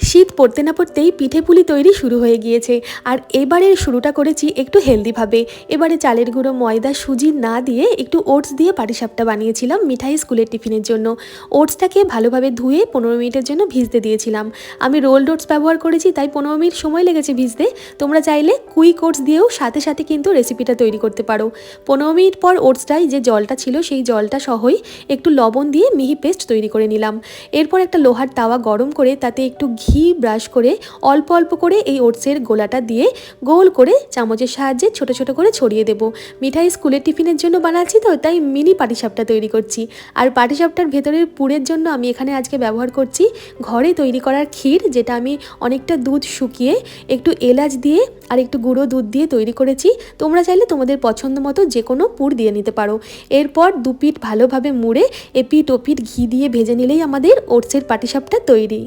শীত পড়তে না পড়তেই পিঠে পুলি তৈরি শুরু হয়ে গিয়েছে। আর এবারের শুরুটা করেছি একটু হেলদিভাবে। এবারে চালের গুঁড়ো, ময়দা, সুজি না দিয়ে একটু ওটস দিয়ে পাটিসাপটা বানিয়েছিলাম মিঠাই স্কুলের টিফিনের জন্য। ওটসটাকে ভালোভাবে ধুয়ে 15 মিনিটের জন্য ভিজতে দিয়েছিলাম। আমি রোলড ওটস ব্যবহার করেছি, তাই 15 মিনিট সময় লেগেছে ভিজতে। তোমরা চাইলে কুইক ওটস দিয়েও সাথে সাথে কিন্তু রেসিপিটা তৈরি করতে পারো। 15 মিনিট পর ওটসটাই যে জলটা ছিল সেই জলটা সহই একটু লবণ দিয়ে মিহি পেস্ট তৈরি করে নিলাম। এরপর একটা লোহার তাওয়া গরম করে তাতে একটু ঘি ব্রাশ করে অল্প অল্প করে এই ওটসের গোলাটা দিয়ে গোল করে চামচের সাহায্যে ছোট ছোট করে ছড়িয়ে দেব। মিঠাই স্কুলের টিফিনের জন্য বানাচ্ছি তো, তাই মিনি পাটিসাপটা তৈরি করছি। আর পাটিসাপটার ভেতরের পুরের জন্য আমি এখানে আজকে ব্যবহার করছি ঘরে তৈরি করার ক্ষীর, যেটা আমি অনেকটা দুধ শুকিয়ে একটু এলাচ দিয়ে আর একটু গুঁড়ো দুধ দিয়ে তৈরি করেছি। তোমরা চাইলে তোমাদের পছন্দ মতো যে কোনো পুর দিয়ে নিতে পারো। এরপর দুপিঠ ভালোভাবে মুড়ে এপিঠ ওপিঠ ঘি দিয়ে ভেজে নিলেই আমাদের ওটসের পাটিসাপটা তৈরি।